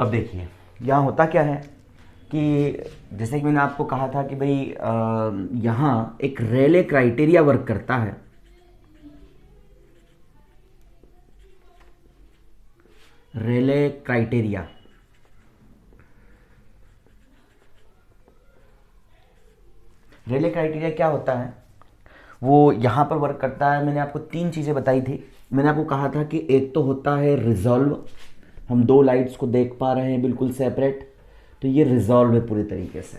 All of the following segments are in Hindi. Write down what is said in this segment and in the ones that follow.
अब देखिए यहाँ होता क्या है कि जैसे कि मैंने आपको कहा था कि भाई यहाँ एक रेले क्राइटेरिया वर्क करता है। रेले क्राइटेरिया, रेले क्राइटेरिया क्या होता है, वो यहाँ पर वर्क करता है। मैंने आपको तीन चीज़ें बताई थी। मैंने आपको कहा था कि एक तो होता है रिजॉल्व, हम दो लाइट्स को देख पा रहे हैं बिल्कुल सेपरेट, तो ये रिजॉल्व है पूरी तरीके से।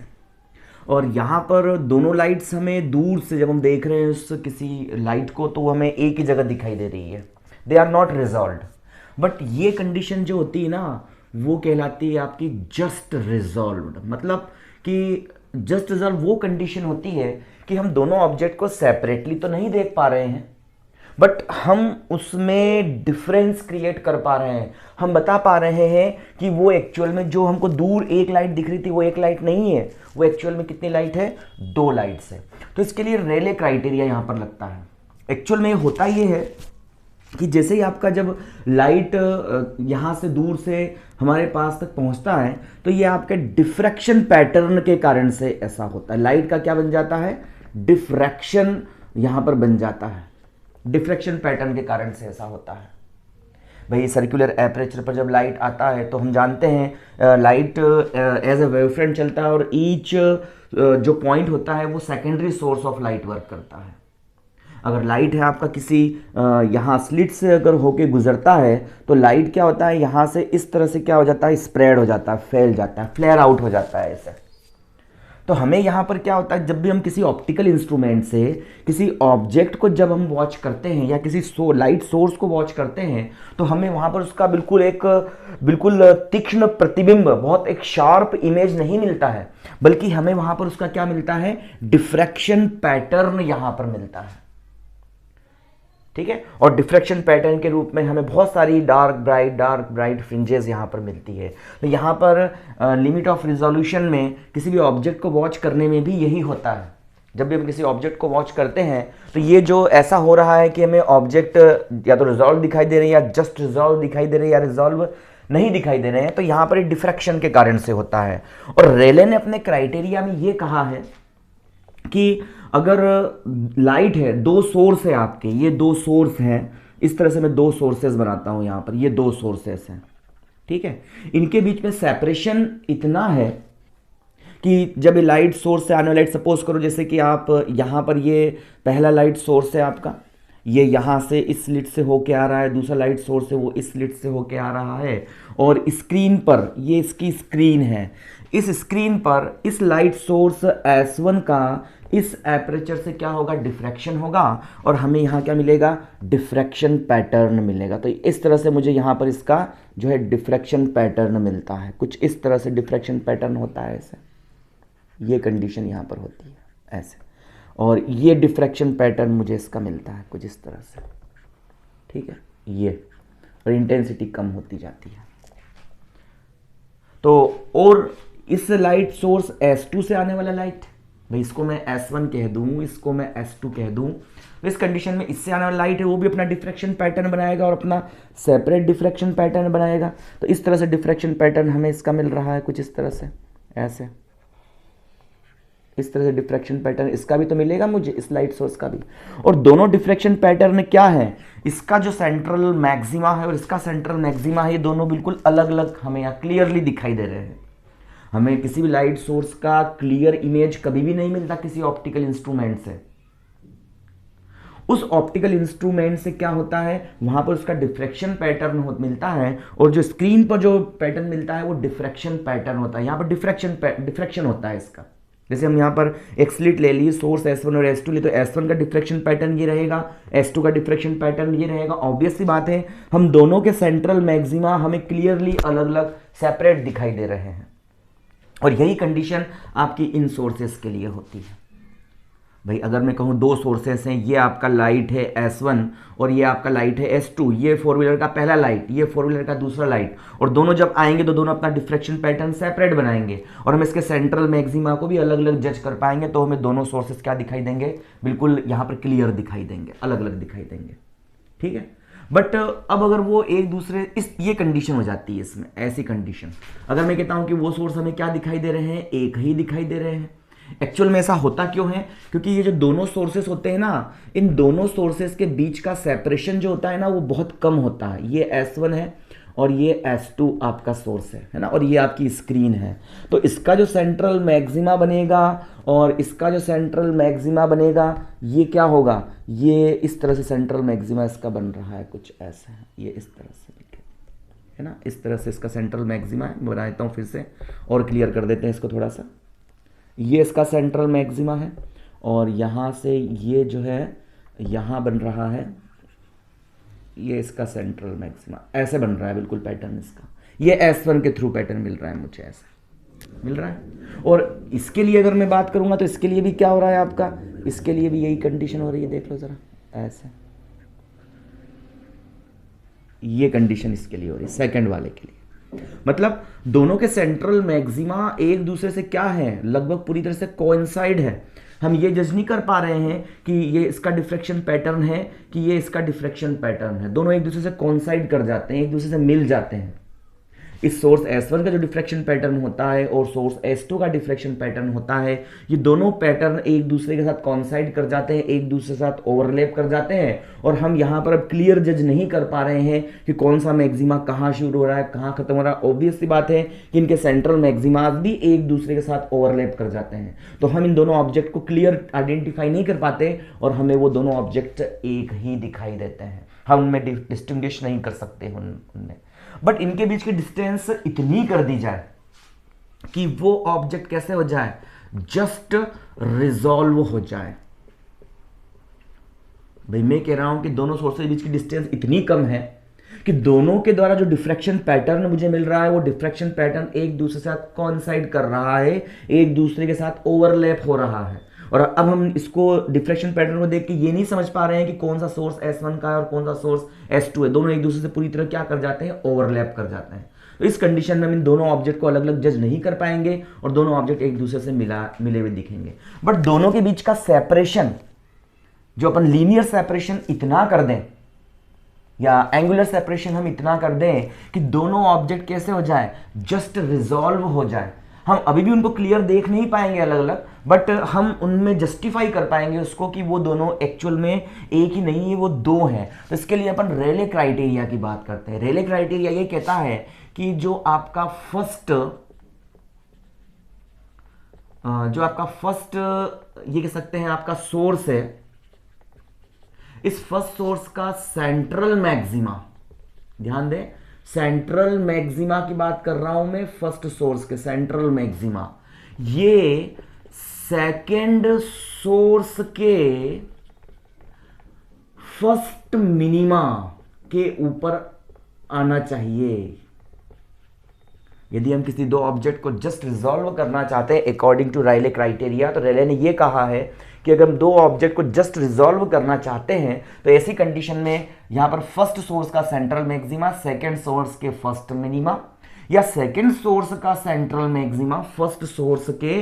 और यहाँ पर दोनों लाइट्स हमें दूर से जब हम देख रहे हैं उस किसी लाइट को, तो वो हमें एक ही जगह दिखाई दे रही है, they are not resolve. But ये कंडीशन जो होती है ना, वो कहलाती है आपकी जस्ट रिजॉल्व्ड। मतलब कि जस्ट रिजॉल्व वो कंडीशन होती है कि हम दोनों ऑब्जेक्ट को सेपरेटली तो नहीं देख पा रहे हैं, बट हम उसमें डिफरेंस क्रिएट कर पा रहे हैं। हम बता पा रहे हैं कि वो एक्चुअल में जो हमको दूर एक लाइट दिख रही थी वो एक लाइट नहीं है, वो एक्चुअल में कितनी लाइट है, दो लाइट्स है। तो इसके लिए रेले क्राइटेरिया यहां पर लगता है। एक्चुअल में होता ये है कि जैसे ही आपका जब लाइट यहाँ से दूर से हमारे पास तक पहुँचता है, तो ये आपके डिफ्रैक्शन पैटर्न के कारण से ऐसा होता है। लाइट का क्या बन जाता है, डिफ्रैक्शन यहाँ पर बन जाता है। डिफ्रैक्शन पैटर्न के कारण से ऐसा होता है। भाई सर्कुलर एपरेचर पर जब लाइट आता है तो हम जानते हैं लाइट एज ए वेवफ्रंट चलता है, और ईच जो पॉइंट होता है वो secondary source of light work करता है। अगर लाइट है आपका किसी यहाँ स्लिट से अगर होके गुजरता है, तो लाइट क्या होता है, यहाँ से इस तरह से क्या हो जाता है, स्प्रेड हो जाता है, फैल जाता है, फ्लेयर आउट हो जाता है ऐसे। तो हमें यहाँ पर क्या होता है, जब भी हम किसी ऑप्टिकल इंस्ट्रूमेंट से किसी ऑब्जेक्ट को जब हम वॉच करते हैं या किसी लाइट सोर्स को वॉच करते हैं, तो हमें वहाँ पर उसका बिल्कुल तीक्ष्ण प्रतिबिंब, बहुत एक शार्प इमेज नहीं मिलता है, बल्कि हमें वहाँ पर उसका क्या मिलता है, डिफ्रैक्शन पैटर्न यहाँ पर मिलता है। ठीक है। और डिफ्रैक्शन पैटर्न के रूप में हमें बहुत सारी डार्क ब्राइट फ्रिंजेस यहाँ पर मिलती है। तो यहाँ पर लिमिट ऑफ रिजोल्यूशन में किसी भी ऑब्जेक्ट को वॉच करने में भी यही होता है। जब भी हम किसी ऑब्जेक्ट को वॉच करते हैं, तो ये जो ऐसा हो रहा है कि हमें ऑब्जेक्ट या तो रिजॉल्व दिखाई दे रहे हैं, या जस्ट रिजॉल्व दिखाई दे रहे हैं, या रिजॉल्व नहीं दिखाई दे रहे हैं, तो यहाँ पर एक डिफ्रैक्शन के कारण से होता है। और रेले ने अपने क्राइटेरिया में ये कहा है कि अगर लाइट है, दो सोर्स है आपके, ये दो सोर्स हैं, इस तरह से मैं दो सोर्सेस बनाता हूं यहां पर, ये दो सोर्सेस हैं, ठीक है। इनके बीच में सेपरेशन इतना है कि जब ये लाइट सोर्स से आने वाला लाइट, सपोज करो जैसे कि आप यहां पर, ये पहला लाइट सोर्स है आपका, ये यहां से इस स्लिट से होके आ रहा है, दूसरा लाइट सोर्स है वो इस स्लिट से होके आ रहा है, और स्क्रीन पर ये इसकी स्क्रीन है। इस स्क्रीन पर इस लाइट सोर्स S1 का इस एपरेचर से क्या होगा, डिफ्रैक्शन होगा, और हमें यहाँ क्या मिलेगा, डिफ्रैक्शन पैटर्न मिलेगा। तो इस तरह से मुझे यहाँ पर इसका जो है डिफ्रैक्शन पैटर्न मिलता है, कुछ इस तरह से डिफ्रैक्शन पैटर्न होता है ऐसे, ये कंडीशन यहाँ पर होती है ऐसे, और ये डिफ्रैक्शन पैटर्न मुझे इसका मिलता है कुछ इस तरह से, ठीक है ये, और इंटेंसिटी कम होती जाती है। तो और इस लाइट सोर्स S2 से आने वाला लाइट, भाई इसको मैं S1 कह दूं, इसको मैं S2 कह दूं, तो इस कंडीशन में इससे आने वाला लाइट है वो भी अपना डिफ्रैक्शन पैटर्न बनाएगा और अपना सेपरेट डिफ्रैक्शन पैटर्न बनाएगा। तो इस तरह से डिफ्रैक्शन पैटर्न हमें इसका मिल रहा है कुछ इस तरह से ऐसे, इस तरह से डिफ्रैक्शन पैटर्न इसका भी तो मिलेगा मुझे, इस लाइट सोर्स का भी। और दोनों डिफ्रैक्शन पैटर्न क्या है, इसका जो सेंट्रल मैक्सिमा है और इसका सेंट्रल मैक्सिमा है, ये दोनों बिल्कुल अलग अलग हमें यहाँ क्लियरली दिखाई दे रहे हैं। हमें किसी भी लाइट सोर्स का क्लियर इमेज कभी भी नहीं मिलता किसी ऑप्टिकल इंस्ट्रूमेंट से। उस ऑप्टिकल इंस्ट्रूमेंट से क्या होता है, वहां पर उसका डिफ्रैक्शन पैटर्न मिलता है, और जो स्क्रीन पर जो पैटर्न मिलता है वो डिफ्रैक्शन पैटर्न होता है। यहाँ पर डिफ्रैक्शन होता है इसका। जैसे हम यहाँ पर एक स्लिट ले लिए, सोर्स S1 और S2 ले, तो S1 का डिफ्रैक्शन पैटर्न ये रहेगा, S2 का डिफ्रैक्शन पैटर्न ये रहेगा। ऑब्वियस सी बात है, हम दोनों के सेंट्रल मैक्सिमा हमें क्लियरली अलग अलग सेपरेट दिखाई दे रहे हैं, और यही कंडीशन आपकी इन सोर्सेस के लिए होती है। भाई अगर मैं कहूँ दो सोर्सेस हैं, ये आपका लाइट है S1 और ये आपका लाइट है S2, ये फोर व्हीलर का पहला लाइट, ये फोर व्हीलर का दूसरा लाइट, और दोनों जब आएंगे तो दोनों अपना डिफ्रैक्शन पैटर्न सेपरेट बनाएंगे, और हम इसके सेंट्रल मैक्सिमा को भी अलग अलग जज कर पाएंगे, तो हमें दोनों सोर्सेस क्या दिखाई देंगे, बिल्कुल यहाँ पर क्लियर दिखाई देंगे, अलग अलग दिखाई देंगे, ठीक है। बट अब अगर वो एक दूसरे इस ये कंडीशन हो जाती है इसमें, ऐसी कंडीशन अगर मैं कहता हूं कि वो सोर्स हमें क्या दिखाई दे रहे हैं, एक ही दिखाई दे रहे हैं। एक्चुअल में ऐसा होता क्यों है, क्योंकि ये जो दोनों सोर्सेस होते हैं ना, इन दोनों सोर्सेस के बीच का सेपरेशन जो होता है ना वो बहुत कम होता है। ये S1 है और ये S2 आपका सोर्स है ना, और ये आपकी स्क्रीन है। तो इसका जो सेंट्रल मैक्सिमा बनेगा और इसका जो सेंट्रल मैक्सिमा बनेगा, ये क्या होगा, ये इस तरह से सेंट्रल मैक्सिमा इसका बन रहा है, कुछ ऐसा है, ये इस तरह से है ना, इस तरह से इसका सेंट्रल मैक्सिमा है। बना देता हूँ फिर से और क्लियर कर देते हैं इसको थोड़ा सा। ये इसका सेंट्रल मैक्सिमा है और यहाँ से ये जो है यहाँ बन रहा है, ये इसका सेंट्रल मैक्सिमा ऐसे बन रहा है बिल्कुल पैटर्न इसका। ये S1 के थ्रू पैटर्न मिल रहा है मुझे, ऐसा मिल रहा है। और इसके लिए अगर मैं बात करूंगा तो इसके लिए भी क्या हो रहा है आपका, इसके लिए भी यही कंडीशन हो रही है, देख लो जरा, ऐसे ये कंडीशन इसके लिए हो रही है, सेकंड वाले के लिए। मतलब दोनों के सेंट्रल मैक्सिमा एक दूसरे से क्या है, लगभग पूरी तरह से कोइंसाइड है। हम ये जज नहीं कर पा रहे हैं कि ये इसका डिफ्रैक्शन पैटर्न है कि ये इसका डिफ्रैक्शन पैटर्न है, दोनों एक दूसरे से कोइंसाइड कर जाते हैं, एक दूसरे से मिल जाते हैं। इस सोर्स S1 का जो डिफ्रैक्शन पैटर्न होता है और सोर्स S2 का डिफ्रैक्शन पैटर्न होता है, ये दोनों पैटर्न एक दूसरे के साथ कॉन्साइड कर जाते हैं, एक दूसरे के साथ ओवरलैप कर जाते हैं। और हम यहाँ पर अब क्लियर जज नहीं कर पा रहे हैं कि कौन सा मैक्सिमा कहाँ शुरू हो रहा है, कहाँ खत्म हो रहा है। ऑब्वियस सी बात है कि इनके सेंट्रल मैक्सिमाज भी एक दूसरे के साथ ओवरलैप कर जाते हैं, तो हम इन दोनों ऑब्जेक्ट को क्लियर आइडेंटिफाई नहीं कर पाते और हमें वो दोनों ऑब्जेक्ट एक ही दिखाई देते हैं, हम उनमें डिस्टिंग्विश नहीं कर सकते उनमें। बट इनके बीच की डिस्टेंस इतनी कर दी जाए कि वो ऑब्जेक्ट कैसे हो जाए, जस्ट रिजॉल्व हो जाए। भाई मैं कह रहा हूं कि दोनों सोर्सेज के बीच की डिस्टेंस इतनी कम है कि दोनों के द्वारा जो डिफ्रैक्शन पैटर्न मुझे मिल रहा है वो डिफ्रैक्शन पैटर्न एक दूसरे के साथ कोइंसाइड कर रहा है, एक दूसरे के साथ ओवरलैप हो रहा है। और अब हम इसको डिफ्रैक्शन पैटर्न को देख के ये नहीं समझ पा रहे हैं कि कौन सा सोर्स S1 का है और कौन सा सोर्स S2 है, दोनों एक दूसरे से पूरी तरह क्या कर जाते हैं, ओवरलैप कर जाते हैं। तो इस कंडीशन में हम इन दोनों ऑब्जेक्ट को अलग अलग जज नहीं कर पाएंगे और दोनों ऑब्जेक्ट एक दूसरे से मिले हुए दिखेंगे। बट दोनों के बीच का सेपरेशन, जो अपन लीनियर सेपरेशन इतना कर दें या एंगुलर सेपरेशन हम इतना कर दें कि दोनों ऑब्जेक्ट कैसे हो जाए, जस्ट रिजॉल्व हो जाए। हम अभी भी उनको क्लियर देख नहीं पाएंगे अलग अलग, बट हम उनमें जस्टिफाई कर पाएंगे उसको कि वो दोनों एक्चुअल में एक ही नहीं है, वो दो हैं। तो इसके लिए अपन रेले क्राइटेरिया की बात करते हैं। रेले क्राइटेरिया ये कहता है कि जो आपका फर्स्ट ये कह सकते हैं आपका सोर्स है, इस फर्स्ट सोर्स का सेंट्रल मैक्सिमा, ध्यान दें सेंट्रल मैक्सिमा की बात कर रहा हूं मैं, फर्स्ट सोर्स के सेंट्रल मैक्सिमा, ये सेकेंड सोर्स के फर्स्ट मिनिमा के ऊपर आना चाहिए। यदि हम किसी दो ऑब्जेक्ट को जस्ट रिजॉल्व करना चाहते हैं अकॉर्डिंग टू रायले क्राइटेरिया, तो रेले ने यह कहा है कि अगर हम दो ऑब्जेक्ट को जस्ट रिजॉल्व करना चाहते हैं तो ऐसी कंडीशन में यहां पर फर्स्ट सोर्स का सेंट्रल मैक्सिमा सेकंड सोर्स के फर्स्ट मिनिमा, या सेकंड सोर्स का सेंट्रल मैक्सिमा फर्स्ट सोर्स के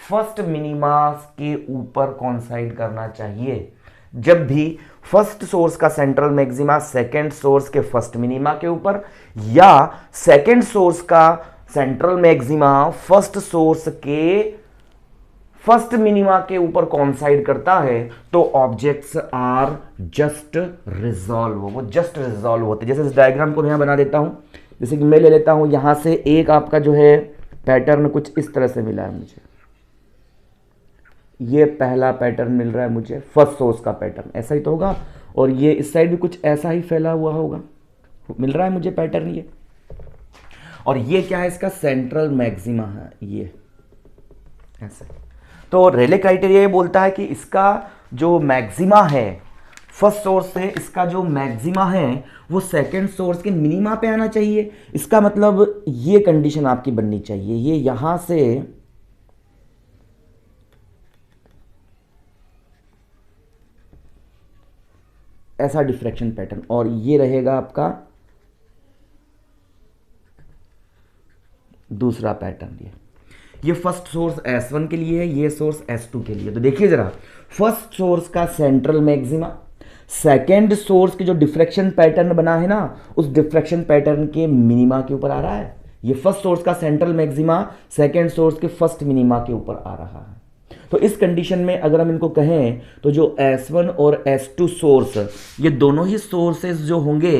फर्स्ट मिनिमा के ऊपर कोइंसाइड करना चाहिए। जब भी फर्स्ट सोर्स का सेंट्रल मैक्सिमा सेकंड सोर्स के फर्स्ट मिनिमा के ऊपर, या सेकंड सोर्स का सेंट्रल मैक्सिमा फर्स्ट सोर्स के फर्स्ट मिनिमा के ऊपर कोइंसाइड करता है, तो ऑब्जेक्ट्स आर जस्ट रिजॉल्व, वो जस्ट रिजॉल्व होते। जैसे इस डायग्राम को मैं यहां बना देता हूं, जैसे कि मैं ले लेता हूं यहां से एक आपका जो है पैटर्न कुछ इस तरह से मिला है मुझे, ये पहला पैटर्न मिल रहा है मुझे, फर्स्ट सोर्स का पैटर्न ऐसा ही तो होगा, और ये इस साइड भी कुछ ऐसा ही फैला हुआ होगा, मिल रहा है मुझे पैटर्न ये। और ये क्या है, इसका सेंट्रल मैक्सिमा है ये ऐसा। तो रेले क्राइटेरिया ये बोलता है कि इसका जो मैक्सिमा है फर्स्ट सोर्स से, इसका जो मैक्सिमा है वो सेकंड सोर्स के मिनिमा पे आना चाहिए। इसका मतलब ये कंडीशन आपकी बननी चाहिए, ये यहां से ऐसा डिफ्रैक्शन पैटर्न, और ये रहेगा आपका दूसरा पैटर्न। ये फर्स्ट सोर्स S1 के लिए है, ये सोर्स S2 के लिए। तो देखिए जरा, फर्स्ट सोर्स का सेंट्रल मैक्सिमा सेकेंड सोर्स के जो डिफ्रैक्शन पैटर्न बना है ना, उस डिफ्रैक्शन पैटर्न के मिनिमा के ऊपर आ रहा है। ये फर्स्ट सोर्स का सेंट्रल मैक्सिमा सेकेंड सोर्स के फर्स्ट मिनिमा के ऊपर आ रहा है। तो इस कंडीशन में अगर हम इनको कहें तो जो S1 और S2 सोर्स, ये दोनों ही सोर्सेस जो होंगे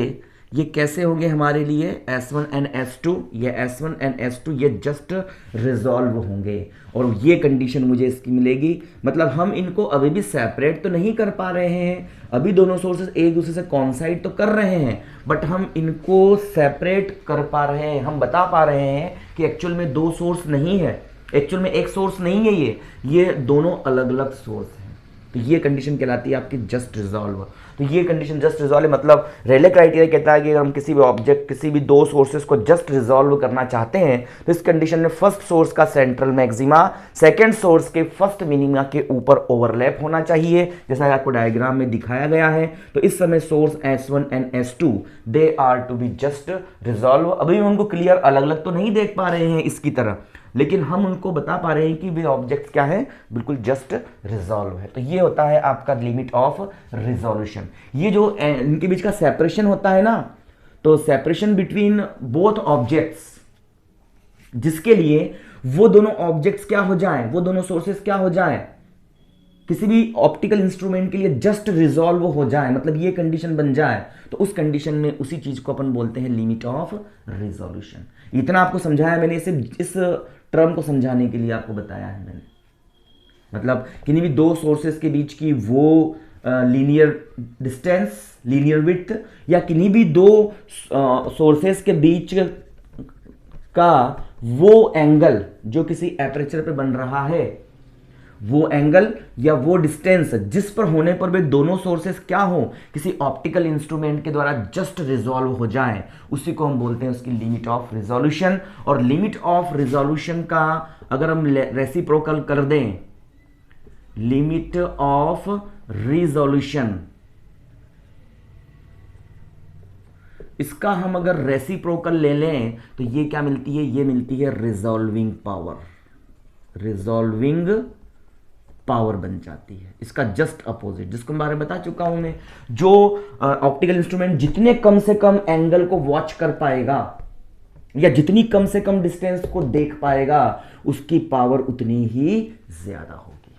ये कैसे होंगे हमारे लिए, S1 एंड S2, ये S1 एंड S2 ये जस्ट रिजॉल्व होंगे। और ये कंडीशन मुझे इसकी मिलेगी, मतलब हम इनको अभी भी सेपरेट तो नहीं कर पा रहे हैं, अभी दोनों सोर्सेस एक दूसरे से कॉन्साइड तो कर रहे हैं, बट हम इनको सेपरेट कर पा रहे हैं। हम बता पा रहे हैं कि एक्चुअल में दो सोर्स नहीं है, एक्चुअल में एक सोर्स नहीं है, ये दोनों अलग अलग सोर्स हैं। तो ये कंडीशन कहलाती है आपकी जस्ट रिजॉल्व। तो ये कंडीशन जस्ट रिजॉल्व है, मतलब रेले क्राइटेरिया कहता है कि अगर हम किसी भी ऑब्जेक्ट, किसी भी दो सोर्सेस को जस्ट रिजॉल्व करना चाहते हैं तो इस कंडीशन में फर्स्ट सोर्स का सेंट्रल मैक्सिमा सेकंड सोर्स के फर्स्ट मिनिमा के ऊपर ओवरलैप होना चाहिए, जैसा आपको डायग्राम में दिखाया गया है। तो इस समय source S1 and S2 they are to be just resolve. अभी हम उनको क्लियर अलग अलग तो नहीं देख पा रहे हैं इसकी तरह, लेकिन हम उनको बता पा रहे हैं कि वे ऑब्जेक्ट क्या है, बिल्कुल जस्ट रिजॉल्व है। तो ये होता है आपका लिमिट ऑफ रिजोल्यूशन। ये जो इनके बीच का सेपरेशन होता है ना, तो सेपरेशन बिटवीन बोथ ऑब्जेक्ट्स, जिसके लिए वो दोनों ऑब्जेक्ट्स क्या हो जाएं, वो दोनों सोर्सेस क्या हो जाएं, किसी भी ऑप्टिकल इंस्ट्रूमेंट के लिए जस्ट रिजॉल्व हो जाए, मतलब ये कंडीशन बन जाए, तो उस कंडीशन में उसी चीज को अपन बोलते हैं लिमिट ऑफ रिजोल्यूशन। इतना आपको समझाया मैंने, सिर्फ इस टर्म को समझाने के लिए आपको बताया है मैंने। मतलब किन्हीं भी दो सोर्सेस के बीच की वो लीनियर डिस्टेंस, लीनियर विड्थ, या किन्हीं भी दो सोर्सेस के बीच का वो एंगल जो किसी एपरेचर पे बन रहा है, वो एंगल या वो डिस्टेंस जिस पर होने पर वे दोनों सोर्सेस क्या हो, किसी ऑप्टिकल इंस्ट्रूमेंट के द्वारा जस्ट रिजॉल्व हो जाएं, उसी को हम बोलते हैं उसकी लिमिट ऑफ रिजोल्यूशन। और लिमिट ऑफ रिजोल्यूशन का अगर हम रेसिप्रोकल कर दें, लिमिट ऑफ रिजोल्यूशन, इसका हम अगर रेसिप्रोकल ले लें तो ये क्या मिलती है, ये मिलती है रिजॉल्विंग पावर। रिजॉल्विंग पावर बन जाती है, इसका जस्ट अपोजिट, जिसको मैं बारे में बता चुका हूं मैं। जो ऑप्टिकल इंस्ट्रूमेंट जितने कम से कम एंगल को वॉच कर पाएगा या जितनी कम से कम डिस्टेंस को देख पाएगा, उसकी पावर उतनी ही ज्यादा होगी।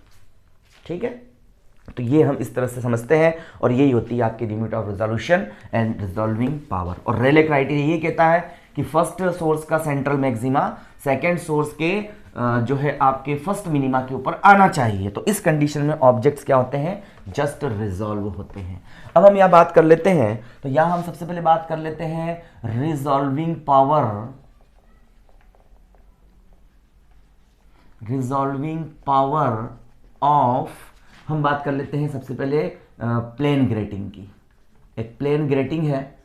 ठीक है, तो ये हम इस तरह से समझते हैं, और यही होती है आपकी limit of resolution and resolving power. और रेले क्राइटेरिया ये कहता है कि फर्स्ट सोर्स का सेंट्रल मैक्सिमा सेकेंड सोर्स के जो है आपके फर्स्ट मिनिमा के ऊपर आना चाहिए। तो इस कंडीशन में ऑब्जेक्ट्स क्या होते हैं, जस्ट रिजॉल्व होते हैं। अब हम यहां बात कर लेते हैं, तो यहां हम सबसे पहले बात कर लेते हैं resolving power. Resolving power of, हम बात कर लेते हैं सबसे पहले प्लेन ग्रेटिंग की। एक प्लेन ग्रेटिंग है,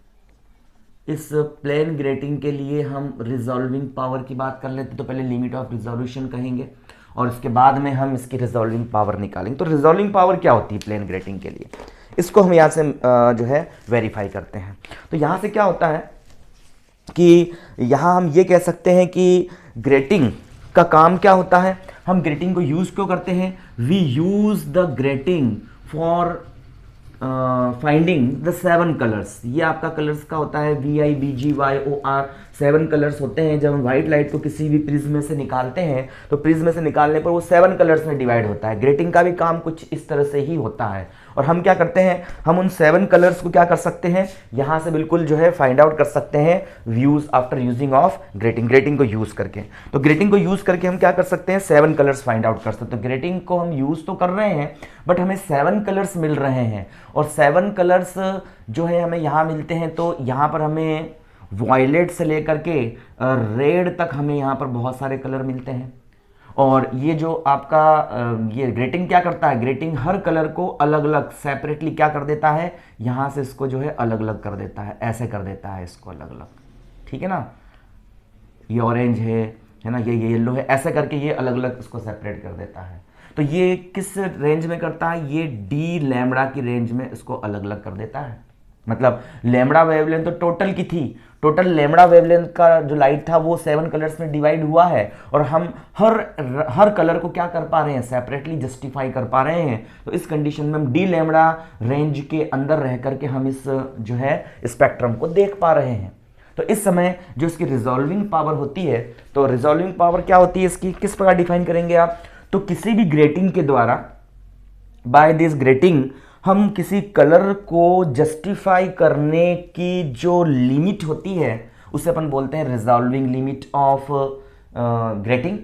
इस प्लेन ग्रेटिंग के लिए हम रिजॉल्विंग पावर की बात कर लेते हैं। तो पहले लिमिट ऑफ रिजोल्यूशन कहेंगे और इसके बाद में हम इसकी रिजॉल्विंग पावर निकालेंगे। तो रिजॉल्विंग पावर क्या होती है प्लेन ग्रेटिंग के लिए, इसको हम यहाँ से जो है वेरीफाई करते हैं। तो यहाँ से क्या होता है कि यहाँ हम ये कह सकते हैं कि ग्रेटिंग का काम क्या होता है, हम ग्रेटिंग को यूज़ क्यों करते हैं, we use the grating for finding the 7 colours. ये आपका कलर्स का होता है VIBGYOR, 7 कलर्स होते हैं। जब हम व्हाइट लाइट को किसी भी प्रिज्म में से निकालते हैं तो प्रिज्म में से निकालने पर वो 7 कलर्स में डिवाइड होता है। ग्रेटिंग का भी काम कुछ इस तरह से ही होता है। और हम क्या करते हैं, हम उन 7 कलर्स को क्या कर सकते हैं, यहाँ से बिल्कुल जो है फाइंड आउट कर सकते हैं views after using of grating. Grating को यूज करके, तो ग्रेटिंग को यूज करके हम क्या कर सकते हैं, 7 कलर्स फाइंड आउट कर सकते हैं। तो ग्रेटिंग को हम यूज तो कर रहे हैं बट हमें 7 कलर्स मिल रहे हैं, और 7 कलर्स जो है हमें यहाँ मिलते हैं। तो यहाँ पर हमें वॉयलेट से लेकर के रेड तक हमें यहाँ पर बहुत सारे कलर मिलते हैं। और ये जो आपका ये ग्रेटिंग क्या करता है, ग्रेटिंग हर कलर को अलग अलग सेपरेटली क्या कर देता है, यहाँ से इसको जो है अलग अलग कर देता है, ऐसे कर देता है इसको अलग अलग। ठीक है ना, ये ऑरेंज है ना, ये येलो है, ऐसे करके ये अलग अलग इसको सेपरेट कर देता है। तो ये किस रेंज में करता है, ये D लैम्बडा की रेंज में इसको अलग अलग कर देता है। मतलब लैम्बडा वेवलेंथ तो टोटल की थी, टोटल लैम्बडा वेवलेंथ का जो लाइट था वो 7 कलर्स में डिवाइड हुआ है, और हम हर कलर को क्या कर पा रहे हैं, सेपरेटली जस्टिफाई कर पा रहे हैं। तो इस कंडीशन में हम डी लैम्बडा रेंज के अंदर रह करके हम इस जो है स्पेक्ट्रम को देख पा रहे हैं। तो इस समय जो इसकी रिजॉल्विंग पावर होती है, तो रिजॉल्विंग पावर क्या होती है इसकी, किस प्रकार डिफाइन करेंगे आप, तो किसी भी ग्रेटिंग के द्वारा, बाय दिस ग्रेटिंग हम किसी कलर को जस्टिफाई करने की जो लिमिट होती है उसे अपन बोलते हैं रिजॉल्विंग लिमिट ऑफ ग्रेटिंग,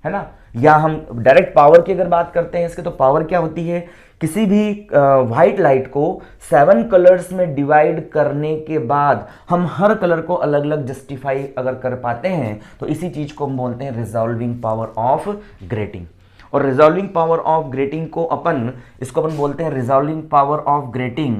है ना। या हम डायरेक्ट पावर की अगर बात करते हैं इसके, तो पावर क्या होती है, किसी भी व्हाइट लाइट को 7 कलर्स में डिवाइड करने के बाद हम हर कलर को अलग अलग जस्टिफाई अगर कर पाते हैं तो इसी चीज को हम बोलते हैं रिजॉल्विंग पावर ऑफ ग्रेटिंग। और रिजॉल्विंग पावर ऑफ ग्रेटिंग को इसको अपन बोलते हैं resolving power of grating,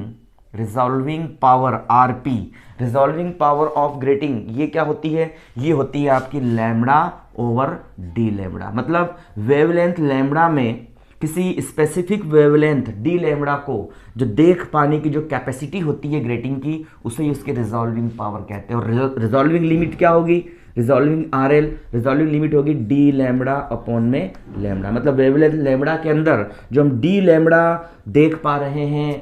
resolving power RP. Resolving power of grating ये क्या होती है, ये होती है आपकी लैम्बडा ओवर डी लैम्बडा। मतलब वेवलेंथ लैम्बडा में किसी स्पेसिफिक वेवलेंथ डी लैम्बडा को जो देख पाने की जो कैपेसिटी होती है ग्रेटिंग की, उसे ही उसकी रिजॉल्विंग पावर कहते हैं। और रिजॉल्विंग लिमिट क्या होगी, रिजॉल्विंग आरएल, रिजॉल्विंग लिमिट होगी डी लैम्बडा अपॉन में लैम्बडा। मतलब वेवलेंथ लैम्बडा के अंदर जो हम डी लैम्बडा देख पा रहे हैं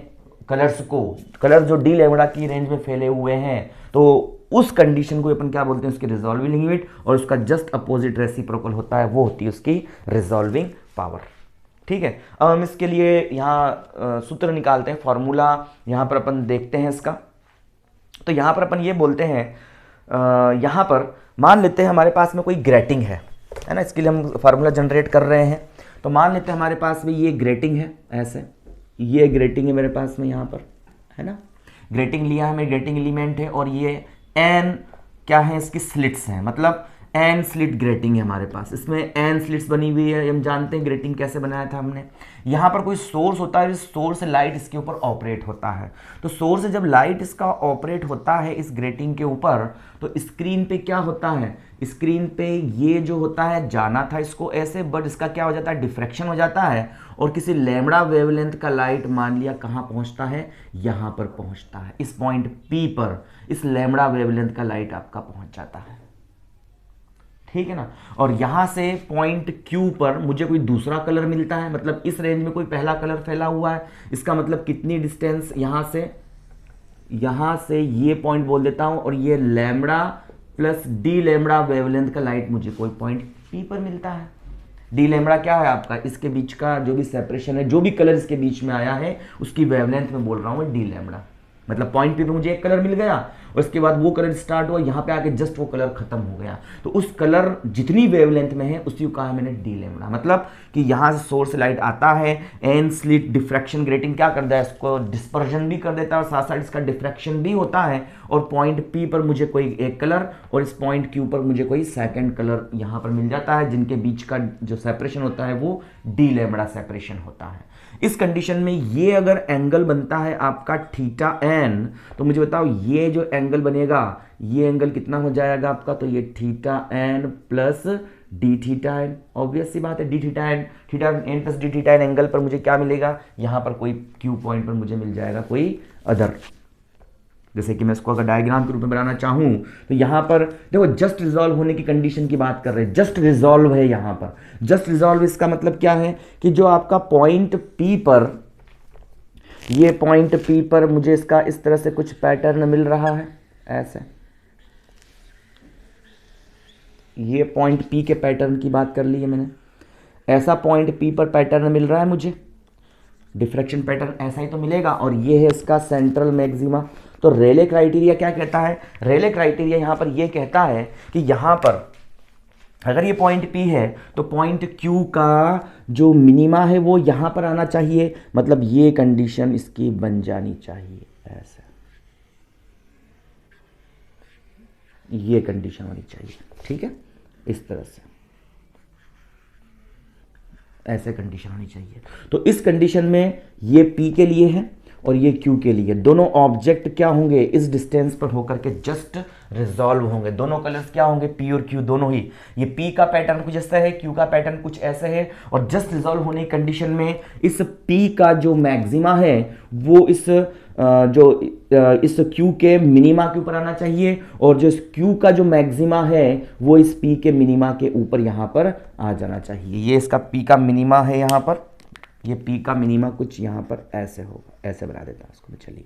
कलर्स को, कलर जो डी लैम्बडा की रेंज में फैले हुए हैं, तो उस कंडीशन को अपन क्या बोलते हैं, उसकी रिजॉल्विंग लिमिट। और उसका जस्ट अपोजिट रेसिप्रोकल होता है, वो होती है उसकी रिजॉल्विंग पावर। ठीक है, अब हम इसके लिए यहाँ सूत्र निकालते हैं, फॉर्मूला यहाँ पर अपन देखते हैं इसका। तो यहाँ पर अपन ये बोलते हैं, यहाँ पर मान लेते हैं हमारे पास में कोई ग्रेटिंग है ना, इसके लिए हम फार्मूला जनरेट कर रहे हैं। तो मान लेते हैं हमारे पास में ये ग्रेटिंग है, ऐसे ये ग्रेटिंग है मेरे पास में यहाँ पर, है ना। ग्रेटिंग लिया है, मैं ग्रेटिंग एलिमेंट है, और ये एन क्या है, इसकी स्लिट्स हैं, मतलब एन स्लिट ग्रेटिंग है हमारे पास। इसमें एन स्लिट्स बनी हुई है, हम जानते हैं ग्रेटिंग कैसे बनाया था हमने। यहाँ पर कोई सोर्स होता है, इस सोर्स से लाइट इसके ऊपर ऑपरेट होता है। तो सोर्स से जब लाइट इसका ऑपरेट होता है इस ग्रेटिंग के ऊपर, तो स्क्रीन पे क्या होता है, स्क्रीन पे ये जो होता है, जाना था इसको ऐसे, बट इसका क्या हो जाता है, डिफ्रैक्शन हो जाता है, और किसी लैम्बडा वेवलेंथ का लाइट मान लिया कहाँ पहुँचता है, यहाँ पर पहुँचता है, इस पॉइंट पी पर इस लैम्बडा वेवलेंथ का लाइट आपका पहुँच जाता है। ठीक है ना। और यहां से पॉइंट क्यू पर मुझे कोई दूसरा कलर मिलता है, मतलब इस रेंज में कोई पहला कलर फैला हुआ है, इसका मतलब कितनी डिस्टेंस यहां से ये पॉइंट बोल देता हूं, और ये lambda plus d lambda wavelength का लाइट मुझे कोई पॉइंट पी पर मिलता है। डी लैम्बडा क्या है आपका, इसके बीच का जो भी सेपरेशन है, जो भी कलर इसके बीच में आया है उसकी वेवलेंथ में बोल रहा हूं मैं डी लैम्बडा। मतलब पॉइंट पी पे मुझे एक कलर मिल गया, और उसके बाद वो कलर स्टार्ट हुआ, यहाँ पे आके जस्ट वो कलर खत्म हो गया, तो उस कलर जितनी वेवलेंथ में है उसी को कहा मैंने डी लैम्बडा। मतलब कि यहाँ से सोर्स लाइट आता है, एन स्लिट डिफ्रैक्शन ग्रेटिंग क्या करता है, इसको डिस्पर्जन भी कर देता है और साथ साथ इसका डिफ्रैक्शन भी होता है, और पॉइंट पी पर मुझे कोई एक कलर और इस पॉइंट क्यू पर मुझे कोई सेकेंड कलर यहाँ पर मिल जाता है, जिनके बीच का जो सेपरेशन होता है वो डी लैम्बडा सेपरेशन होता है। इस कंडीशन में ये अगर एंगल बनता है आपका थीटा एन, तो मुझे बताओ ये जो एंगल बनेगा, ये एंगल कितना हो जाएगा आपका, तो ये theta N plus D theta N. Obvious सी बात है, D theta N plus D theta N angle पर मुझे क्या मिलेगा, यहां पर कोई क्यू पॉइंट पर मुझे मिल जाएगा कोई अदर। जैसे कि मैं इसको अगर डायग्राम के रूप में बनाना चाहूं, तो यहां पर देखो जस्ट रिजॉल्व होने की कंडीशन की बात कर रहे हैं, जस्ट रिजॉल्व है यहां पर। जस्ट रिजॉल्व इसका मतलब क्या है कि जो आपका पॉइंट पी पर, ये पॉइंट पी पर मुझे इसका इस तरह से कुछ पैटर्न मिल रहा है, ऐसे ये पॉइंट पी के पैटर्न की बात कर ली है मैंने, ऐसा पॉइंट पी पर पैटर्न मिल रहा है मुझे, डिफ्रैक्शन पैटर्न ऐसा ही तो मिलेगा, और ये है इसका सेंट्रल मैक्सिमा। तो रेले क्राइटेरिया क्या कहता है, रेले क्राइटेरिया यहां पर ये कहता है कि यहां पर अगर ये पॉइंट P है तो पॉइंट Q का जो मिनिमा है वो यहां पर आना चाहिए, मतलब ये कंडीशन इसकी बन जानी चाहिए, ऐसे ये कंडीशन होनी चाहिए। ठीक है, इस तरह से ऐसे कंडीशन होनी चाहिए। तो इस कंडीशन में ये P के लिए है, और ये Q के लिए। दोनों ऑब्जेक्ट क्या होंगे, इस डिस्टेंस पर होकर के जस्ट रिजॉल्व होंगे। दोनों कलर्स क्या होंगे, P और Q दोनों ही। ये P का पैटर्न कुछ ऐसा है, Q का पैटर्न कुछ ऐसा है, और जस्ट रिजॉल्व होने की कंडीशन में इस P का जो मैक्सिमा है वो इस इस Q के मिनिमा के ऊपर आना चाहिए, और जो इस Q का जो मैक्सिमा है वो इस P के मिनिमा के ऊपर यहाँ पर आ जाना चाहिए। ये इसका P का मिनिमा है यहाँ पर, ये P का मिनिमा कुछ यहाँ पर ऐसे होगा, ऐसे बना देता हूँ इसको। चलिए,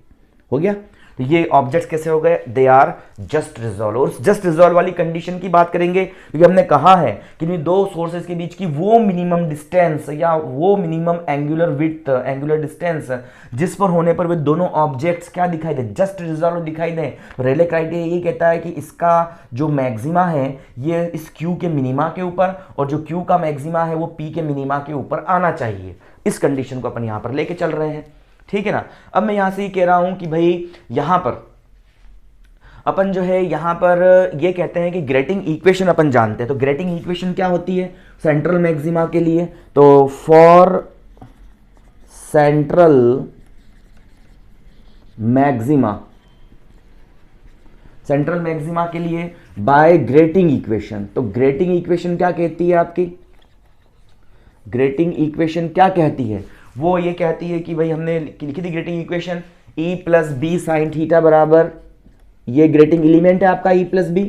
हो गया। तो ये ऑब्जेक्ट्स कैसे हो गए, दे आर जस्ट रिजॉल्व। और जस्ट रिजॉल्व वाली कंडीशन की बात करेंगे क्योंकि हमने कहा है कि इन दो सोर्सेज के बीच की वो मिनिमम डिस्टेंस या वो minimum angular width, angular distance जिस पर होने पर वे दोनों ऑब्जेक्ट्स क्या दिखाई दे, जस्ट रिजॉल्व दिखाई दे। रेले क्राइटेरिया ये कहता है कि इसका जो मैक्सिमा है ये इस Q के मिनिमा के ऊपर, और जो Q का मैक्सिमा है वो P के मिनिमा के ऊपर आना चाहिए। इस कंडीशन को अपन यहां पर लेके चल रहे हैं, ठीक है ना। अब मैं यहां से ये कह रहा हूं कि भाई यहां पर अपन जो है यहां पर ये कहते हैं कि ग्रेटिंग इक्वेशन अपन जानते हैं। तो ग्रेटिंग इक्वेशन क्या होती है सेंट्रल मैक्सिमा के लिए, तो for central maxima, central maxima के लिए बाय ग्रेटिंग इक्वेशन। तो ग्रेटिंग इक्वेशन क्या कहती है आपकी, ग्रेटिंग इक्वेशन क्या कहती है, वो ये कहती है कि भाई हमने लिखी थी grating equation E plus B sine theta बराबर, ये ग्रेटिंग एलिमेंट है आपका E plus B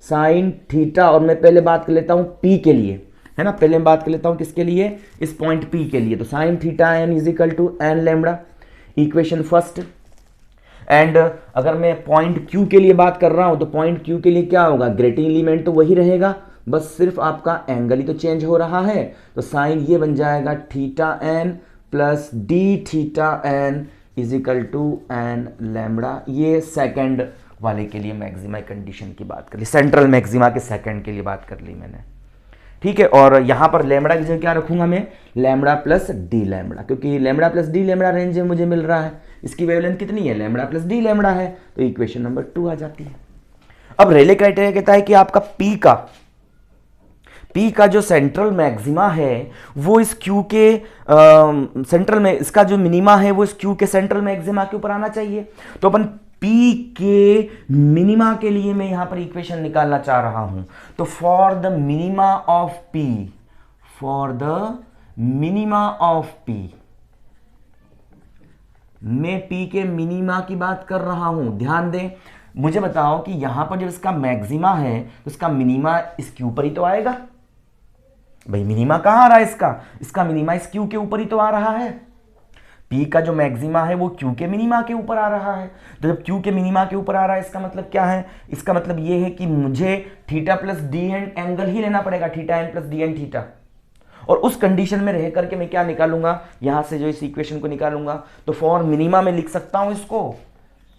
sine theta. और मैं पहले बात कर लेता हूं P के लिए, है ना, पहले मैं बात कर लेता हूं किसके लिए, इस पॉइंट P के लिए। तो sine theta n is equal to n lambda, equation first. And अगर मैं पॉइंट Q के लिए बात कर रहा हूं तो पॉइंट Q के लिए क्या होगा, ग्रेटिंग एलिमेंट तो वही रहेगा, बस सिर्फ आपका एंगल ही तो चेंज हो रहा है। तो साइन ये बन जाएगा theta N plus D theta n is equal to n lambda. ये सेकंड वाले के लिए मैक्सिमा कंडीशन की बात कर ली, सेंट्रल मैक्सिमा के सेकंड के लिए बात कर ली मैंने, ठीक है। और यहां पर लैम्बडा की जगह क्या रखूंगा मैं, लैम्बडा प्लस डी लैम्बडा, क्योंकि lambda plus d lambda range में मुझे मिल रहा है। इसकी वेवलेंथ कितनी है, लैम्बडा प्लस डी लैम्बडा है, तो इक्वेशन नंबर 2 आ जाती है। अब रेले क्राइटेरिया कहता है कि आपका P का जो सेंट्रल मैक्सिमा है वो इस Q के सेंट्रल में, इसका जो मिनिमा है वो इस Q के सेंट्रल मैक्सिमा के ऊपर आना चाहिए। तो अपन P के मिनिमा के लिए मैं यहां पर इक्वेशन निकालना चाह रहा हूं। तो for the minima of P, for the minima of P, मैं P के मिनिमा की बात कर रहा हूं। ध्यान दें, मुझे बताओ कि यहां पर जब इसका मैक्सिमा है तो इसका मिनिमा इस Q पर ही तो आएगा। भाई मिनिमा कहां आ रहा है इसका मिनिमा इस Q के ऊपर ही तो आ रहा है। P का जो मैक्सिमा है वो Q के मिनिमा के ऊपर आ रहा है। तो जब Q के मिनिमा के ऊपर आ रहा है इसका मतलब क्या है, इसका मतलब ये है कि मुझे theta plus D N angle ही लेना पड़ेगा, theta N plus D N theta. और उस कंडीशन में रह करके मैं क्या निकालूंगा, यहां से जो इस इक्वेशन को निकालूंगा, तो फॉर मिनिमा में लिख सकता हूं इसको।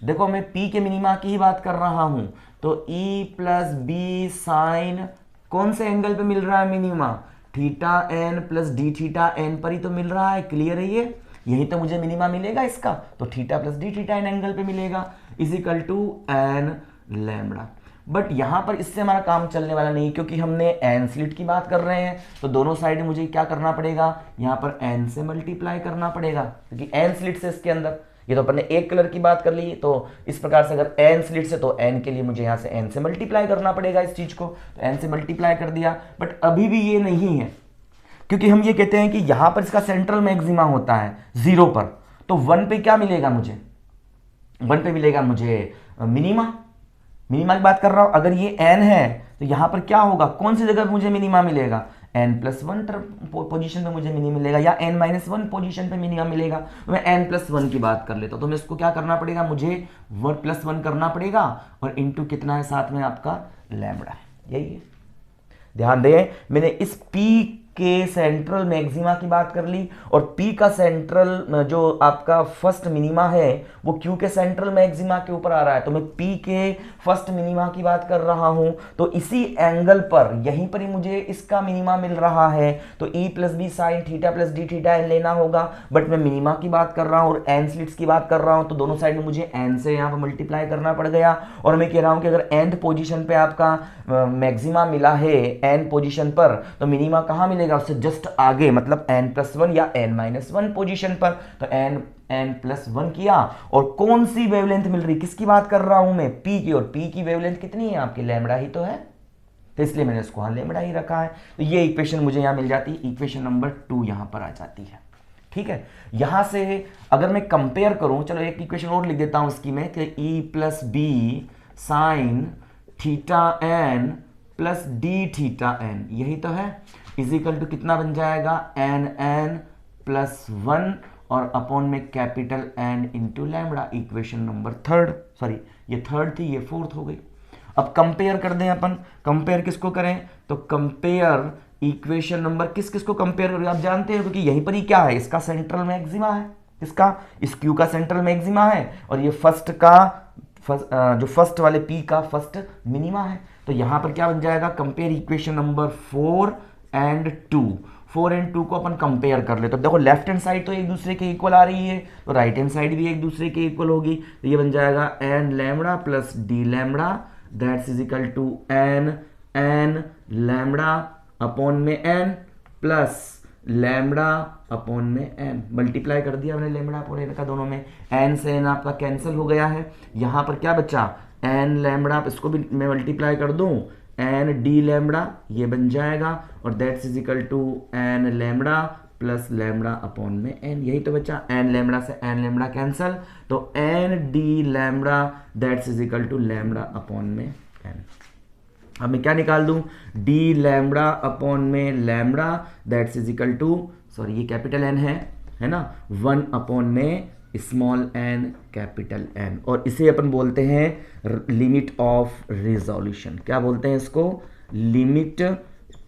देखो मैं P के मिनिमा की ही बात कर रहा हूं, तो E प्लस बी साइन कौन से एंगल पे मिल रहा है minima, theta N plus D theta n पर ही तो मिल रहा है। क्लियर है ये, यही तो मुझे मिनिमा मिलेगा इसका, तो theta plus D theta N angle पे मिलेगा is equal to n lambda. But यहां पर इससे हमारा काम चलने वाला नहीं, क्योंकि हमने एन स्लिट की बात कर रहे हैं, तो दोनों साइड मुझे क्या करना पड़ेगा, यहां पर एन से मल्टीप्लाई करना पड़ेगा, क्योंकि एन स्लिट से इसके अंदर, ये तो अपन ने एक कलर की बात कर ली। तो इस प्रकार से अगर एन स्लिट से, तो एन के लिए मुझे यहां से एन से मल्टीप्लाई करना पड़ेगा इस चीज को, तो एन से मल्टीप्लाई कर दिया। बट अभी भी ये नहीं है, क्योंकि हम ये कहते हैं कि यहां पर इसका सेंट्रल मैक्सिमा होता है 0 पर, तो 1 पे क्या मिलेगा मुझे, 1 पे मिलेगा मुझे मिनिमा की बात कर रहा हूं। अगर ये n है तो यहां पर क्या होगा, कौन सी जगह पे मुझे मिनिमा मिलेगा, n+1 पोजीशन पे मुझे मिनिमा मिलेगा, या n-1 पोजीशन पे मिनिमा मिलेगा। तो मैं n+1 की बात कर लेता हूं, तो मैं इसको क्या करना पड़ेगा, मुझे 1+1 करना पड़ेगा, और इंटू कितना है साथ में आपका लैम्बडा, यही है। ध्यान दें, मैंने इस P के सेंट्रल मैक्सिमा की बात कर ली, और P का सेंट्रल जो आपका फर्स्ट मिनिमा है वो Q के सेंट्रल मैक्सिमा के ऊपर आ रहा है, तो मैं P के फर्स्ट मिनिमा की बात कर रहा हूं। तो इसी एंगल पर यहीं पर ही मुझे इसका मिनिमा मिल रहा है, तो E plus B sine theta plus D theta n लेना होगा। बट मैं मिनिमा की बात कर रहा हूं और एन स्लिट्स की बात कर रहा हूं, तो दोनों साइड में मुझे एन से यहाँ पर मल्टीप्लाई करना पड़ गया। और मैं कह रहा हूं कि अगर nth पोजीशन पे आपका मैक्सिमा मिला है n पोजीशन पर, तो मिनिमा कहाँ मिलेगा, उससे जस्ट आगे, मतलब n+1 या n-1 पोजीशन पर। तो एन प्लस 1 किया, और कौन सी वेवलेंथ मिल रही, किसकी बात कर रहा हूं मैं, पी की, और पी की वेवलेंथ कितनी है आपकी, लैम्बडा ही तो है, तो इसलिए मैंने इसको हाँ लैम्बडा ही रखा है। तो ये इक्वेशन मुझे यहां मिल जाती है, इक्वेशन नंबर 2 यहां पर आ जाती है। ठीक है, यहां से अगर मैं कंपेयर करूं, चलो एक इक्वेशन और लिख देता हूं इसकी मैं, कि e plus B sine theta N plus D theta n, यही तो है, इजिकल टू कितना बन जाएगा, एन एन प्लस 1 और अपॉन में capital N into lambda, equation number 3, sorry ये 3 थी, ये 4th हो गई। अब कंपेयर कर दें अपन, कंपेयर किसको करें, तो कंपेयर इक्वेशन नंबर किस किस को कंपेयर करें, आप जानते हैं, क्योंकि यहीं पर ही क्या है, इसका सेंट्रल मैक्सिमा है, इसका, इस क्यू का सेंट्रल मैक्सिमा है, और ये फर्स्ट का जो फर्स्ट वाले पी का फर्स्ट मिनिमा है। तो यहां पर क्या बन जाएगा, compare equation number 4 and 2, 4 and 2 को अपन कंपेयर कर ले, तो देखो लेफ्ट हैंड साइड तो एक दूसरे के इक्वल आ रही है, तो राइट हैंड साइड भी एक दूसरे के इक्वल होगी, तो ये बन जाएगा n lambda plus d lambda, that's is equal to n lambda upon में एन प्लस लैम्बडा अपॉन में एन, मल्टीप्लाई कर दिया मैंने लैम्बडा अपॉन एन का दोनों में, एन से एन आपका कैंसिल हो गया है, यहां पर क्या बचा, एन लैम्बडा, इसको भी मैं मल्टीप्लाई कर दूं, एन डी लैम्बडा ये बन जाएगा, और that's is equal to n lambda plus lambda upon में एन, यही तो बचा, एन लैम्बडा से एन लैम्बडा कैंसिल, तो n d lambda that's is equal to lambda upon में एन। अब मैं क्या निकाल दूं, डी लैम्बडा अपॉन में lambda that's is equal to, sorry ये कैपिटल एन है ना, 1 अपॉन में स्मॉल एन कैपिटल एन, और इसे अपन बोलते हैं लिमिट ऑफ रिजोल्यूशन, क्या बोलते हैं इसको, लिमिट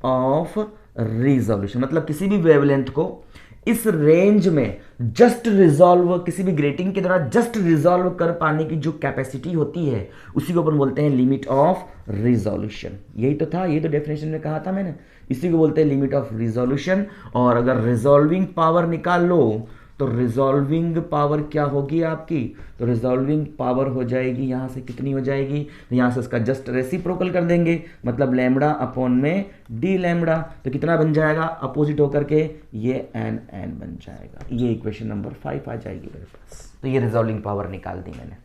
ऑफ रिजोल्यूशन, मतलब किसी भी वेवलेंथ को इस रेंज में जस्ट रिजॉल्व, किसी भी ग्रेटिंग के द्वारा जस्ट रिजॉल्व कर पाने की जो कैपेसिटी होती है उसी को अपन बोलते हैं लिमिट ऑफ रिजोल्यूशन, यही तो था, ये तो डेफिनेशन में कहा था मैंने, इसी को बोलते हैं लिमिट ऑफ रिजोल्यूशन। और अगर रिजॉल्विंग पावर निकाल लो तो रिजॉल्विंग पावर क्या होगी आपकी, तो रिजॉल्विंग पावर हो जाएगी यहां से, कितनी हो जाएगी, तो यहां से इसका जस्ट रेसिप्रोकल कर देंगे, मतलब लैम्बडा अपॉन में डी लैम्बडा, तो कितना बन जाएगा, अपोजिट होकर के ये एन एन बन जाएगा, ये इक्वेशन नंबर 5 आ जाएगी मेरे पास। तो ये रिजॉल्विंग पावर निकाल दी मैंने,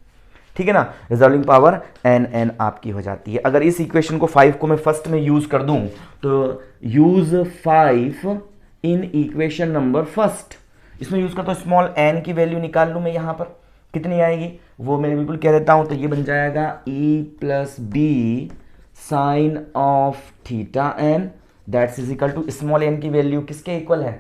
ठीक है ना, रिजॉल्विंग पावर एन एन आपकी हो जाती है। अगर इस इक्वेशन को 5 को मैं फर्स्ट में यूज कर दूं, तो use 5 in equation number first, इसमें यूज करता हूं, स्मॉल एन की वैल्यू निकाल लूं मैं, यहां पर कितनी आएगी वो मैं बिल्कुल कह देता हूं, तो ये बन जाएगा e plus B sine of theta n that's is equal to, small n की वैल्यू किसके इक्वल है,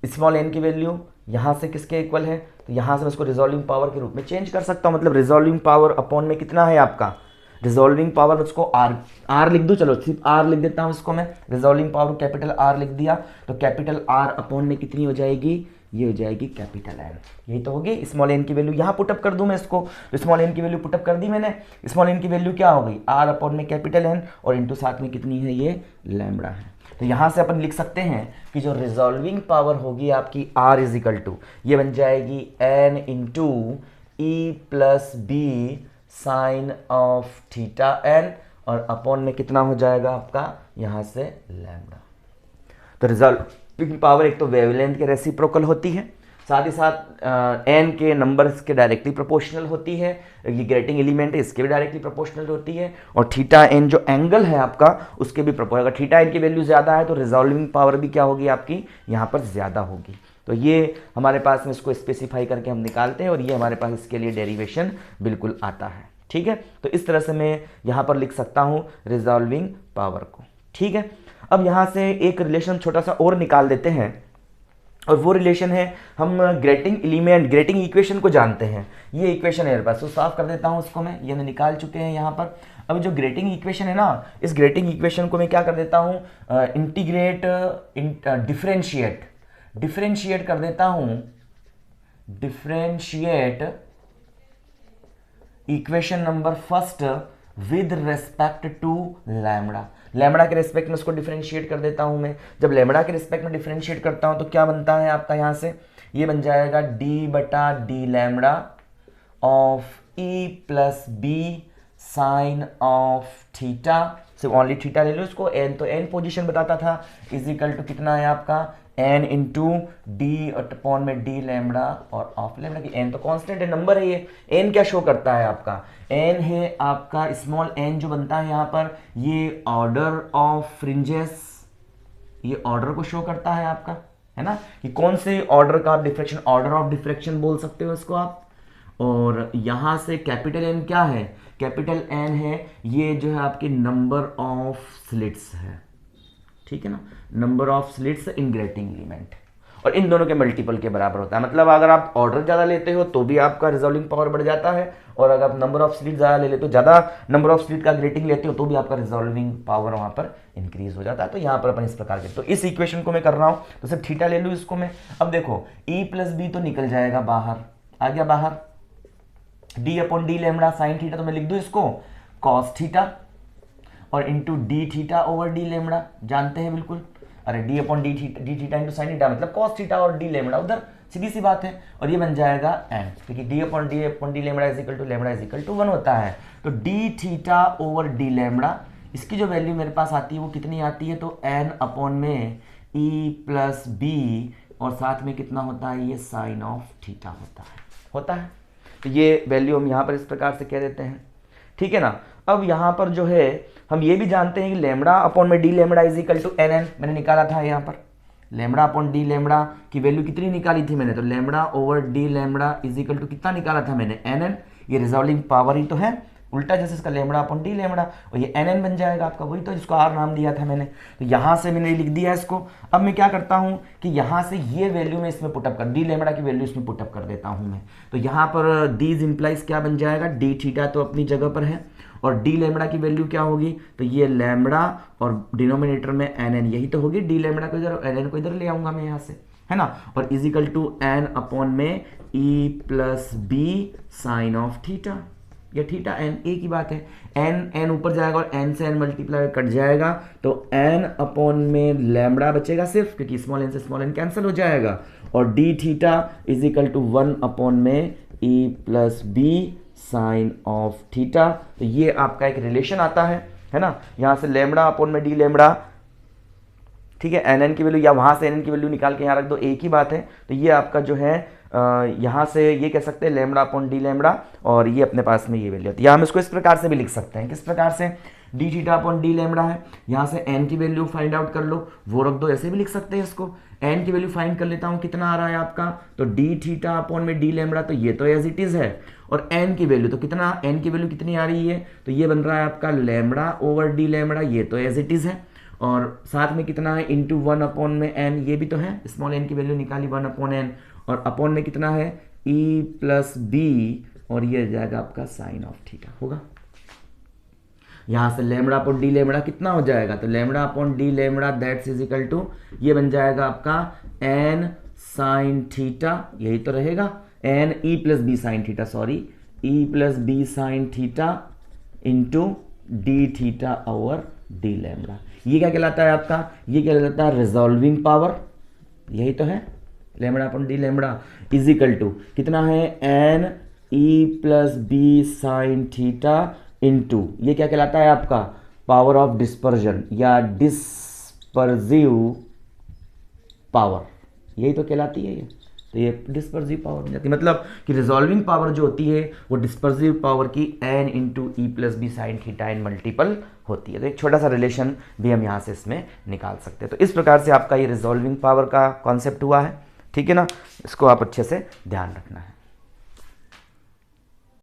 स्मॉल एन की वैल्यू यहां से किसके इक्वल है, तो यहां से मैं इसको रिजॉल्विंग पावर के रूप में चेंज कर सकता हूं, मतलब रिजॉल्विंग पावर अपॉन में कितना है आपका, रिजॉल्विंग पावर, उसको आर लिख दूं, चलो सिर्फ आर लिख देता हूं इसको मैं, रिजॉल्विंग पावर कैपिटल आर लिख दिया, तो कैपिटल आर अपॉन में कितनी हो जाएगी, ये हो जाएगी कैपिटल एन, यही तो होगी, स्मॉल एन की वैल्यू यहां पुटअप कर दूं मैं इसको, तो स्मॉल एन की वैल्यू पुटअप कर दी मैंने, स्मॉल एन की वैल्यू क्या हो गई, आर अपॉन में कैपिटल एन, और इंटू साथ में कितनी है, ये लैम्बडा है। तो यहां से अपन लिख सकते हैं कि जो रिजॉल्विंग पावर होगी आपकी आर इज इक्वल टू, ये बन जाएगी n into e plus B sine of theta n, और अपॉन में कितना हो जाएगा आपका यहां से लैम्बडा। तो रिजॉल्विंग पावर एक तो वेवलेंथ के रेसिप्रोकल होती है, साथ ही साथ एन के नंबर्स के डायरेक्टली प्रोपोर्शनल होती है, ये ग्रेटिंग एलिमेंट है इसके भी डायरेक्टली प्रोपोर्शनल होती है, और थीटा एन जो एंगल है आपका उसके भी प्रोपोर्शनल, अगर थीटा एन की वैल्यू ज़्यादा है तो रिजॉल्विंग पावर भी क्या होगी आपकी यहाँ पर ज़्यादा होगी। तो ये हमारे पास में इसको स्पेसिफाई करके हम निकालते हैं, और ये हमारे पास इसके लिए डेरिवेशन बिल्कुल आता है, ठीक है। तो इस तरह से मैं यहाँ पर लिख सकता हूँ रिजॉल्विंग पावर को, ठीक है। अब यहाँ से एक रिलेशन छोटा सा और निकाल देते हैं, और वो रिलेशन है, हम ग्रेटिंग एलिमेंट, ग्रेटिंग इक्वेशन को जानते हैं, ये इक्वेशन है मेरे पास, तो साफ कर देता हूँ उसको मैं, ये मैं निकाल चुके हैं यहाँ पर। अब जो ग्रेटिंग इक्वेशन है ना, इस ग्रेटिंग इक्वेशन को मैं क्या कर देता हूँ, इंटीग्रेट, डिफरेंशिएट कर देता हूँ, differentiate equation number first with respect to lambda, lambda के रेस्पेक्ट में उसको डिफरेंशिएट कर देता हूं मैं। जब लैम्बडा के रेस्पेक्ट में डिफरेंशिएट करता हूं तो क्या बनता है आपका यहां से, ये बन जाएगा डी बटा d lambda of e plus B sine of theta, सिर्फ ओनली थीटा ले लो इसको, एन तो एन पोजीशन बताता था, इज इक्वल टू कितना है आपका एन इंटू डी अपॉन में डी लैम्बडा और ऑफ लैम्बडा की एन तो कांस्टेंट है, नंबर है ये। एन क्या शो करता है आपका, एन है आपका स्मॉल एन जो बनता है यहाँ पर, ये ऑर्डर ऑफ फ्रिंजेस, ये ऑर्डर को शो करता है आपका, है ना, कि कौन से ऑर्डर का आप डिफ्रैक्शन, ऑर्डर ऑफ डिफ्रैक्शन बोल सकते हो इसको आप। और यहां से कैपिटल एन क्या है, कैपिटल एन है ये जो है आपके नंबर ऑफ स्लिट्स है, ठीक है ना, number of slits in grating element, और इन दोनों के मल्टीपल के बराबर होता है। मतलब अगर आप ऑर्डर ज़्यादा लेते हो तो भी आपका रिजॉल्विंग पावर बढ़ जाता है, और अगर आप नंबर ऑफ स्लिट ज़्यादा ले लेते हो, ज़्यादा नंबर ऑफ स्लिट का ग्रेटिंग लेते हो तो भी आपका रिजॉल्विंग पावर वहाँ पर इंक्रीज हो जाता है। तो यहाँ पर अपन इस प्रकार के, तो इस इक्वेशन को मैं कर रहा हूँ तो सिर्फ थीटा ले लूँ इसको मैं। अब देखो ई प्लस बी तो निकल जाएगा बाहर, आ गया बाहर, D upon d lambda sine theta तो मैं लिख दूँ इसको कॉस थीटा, और into d theta over d lambda, जानते हैं बिल्कुल, अरे D upon D theta into sine theta मतलब कॉस थीटा और डी लैम्बडा, उधर सीधी सी बात है, और ये बन जाएगा एन, क्योंकि d upon d lambda is equal to lambda is equal to 1 होता है। तो d theta over d lambda, इसकी जो वैल्यू मेरे पास आती है वो कितनी आती है, तो एन अपॉन में ई प्लस बी, और साथ में कितना होता है, ये साइन ऑफ थीटा होता है। तो ये वैल्यू हम यहाँ पर इस प्रकार से कह देते हैं, ठीक है ना। अब यहाँ पर जो है हम ये भी जानते हैं कि लैम्बडा अपॉन में d lambda is equal to n n, मैंने निकाला था यहाँ पर लैम्बडा अपॉन डी लैम्बडा की वैल्यू कितनी निकाली थी मैंने, तो lambda over d lambda is equal to कितना निकाला था मैंने, एन एन, ये रिजॉल्विंग पावर ही तो है, उल्टा जैसे इसका लैम्बडा अपॉन डी लैम्बडा, और ये एन एन बन जाएगा आपका, वही तो जिसको आर नाम दिया था मैंने। तो यहाँ से मैंने लिख दिया इसको। अब मैं क्या करता हूँ कि यहाँ से ये वैल्यू मैं इसमें पुटअप कर, डी लैम्बडा की वैल्यू इसमें पुटअप कर देता हूँ मैं। तो यहाँ पर डीज इंप्लाइज क्या बन जाएगा, डी थीटा तो अपनी जगह पर है, और डी लैम्बडा की वैल्यू क्या होगी, तो ये लैम्बडा और डिनोमिनेटर में एन एन, यही तो होगी, डी लैम्बडा को इधर एन एन को इधर ले आऊंगा मैं यहाँ से, है ना, और इजिकल टू एन अपॉन में ई plus B sine of theta, ये थीटा एन ए की बात है, एन एन ऊपर जाएगा और एन से एन मल्टीप्लाई कट जाएगा, तो एन अपॉन में लैम्बडा बचेगा सिर्फ, क्योंकि स्मॉल एन से स्मॉल एन कैंसिल हो जाएगा, और D theta is equal to 1 upon में ई plus B sine of theta. तो ये आपका एक रिलेशन आता है ना, यहाँ से लैम्बडा अपॉन में डी लैम्बडा, ठीक है, एन एन की वैल्यू या वहाँ से एन एन की वैल्यू निकाल के यहाँ रख दो, एक ही बात है। तो ये आपका जो है यहाँ से ये कह सकते हैं लैम्बडा अपॉन डी लैम्बडा, और ये अपने पास में ये वैल्यू होती है। हम इसको इस प्रकार से भी लिख सकते हैं, किस प्रकार से, D theta upon d lambda है, यहाँ से एन की वैल्यू फाइंड आउट कर लो, वो रख दो, ऐसे भी लिख सकते हैं इसको। एन की वैल्यू फाइंड कर लेता हूँ, कितना आ रहा है आपका, तो डी थीटा अपॉन में डी लैम्बडा, तो ये तो एज इट इज है, और एन की वैल्यू तो कितना, एन की वैल्यू कितनी आ रही है, तो ये बन रहा है आपका लैम्बडा ओवर डी लैम्बडा, ये तो एज इट इज है, और साथ में कितना है इंटू 1 अपॉन में एन, ये भी तो है, स्मॉल एन की वैल्यू निकाली 1 अपॉन एन, और अपॉन में कितना है ई प्लस बी, और ये जाएगा आपका साइन ऑफ थीटा होगा। यहाँ से लैम्बडा अपॉन डी लैम्बडा कितना हो जाएगा, तो lambda upon d lambda that's is equal to, ये बन जाएगा आपका एन साइन थीटा, यही तो रहेगा, n e plus B sine theta, sorry e plus B sine theta into d theta over d lambda. ये क्या कहलाता है आपका, ये क्या कहलाता है रिजॉल्विंग पावर, यही तो है, lambda upon d lambda is equal to कितना है, n e plus B sine theta into, ये क्या कहलाता है आपका पावर ऑफ डिस्पर्जन या डिस्पर्सिव पावर, यही तो कहलाती है ये। तो ये डिस्पर्सिव पावर बन जाती है, मतलब कि रिजॉल्विंग पावर जो होती है वो डिस्पर्सिव पावर की n into e plus B sine theta in multiple होती है। तो एक छोटा सा रिलेशन भी हम यहाँ से इसमें निकाल सकते हैं। तो इस प्रकार से आपका ये रिजॉल्विंग पावर का कॉन्सेप्ट हुआ है, ठीक है ना, इसको आप अच्छे से ध्यान रखना है।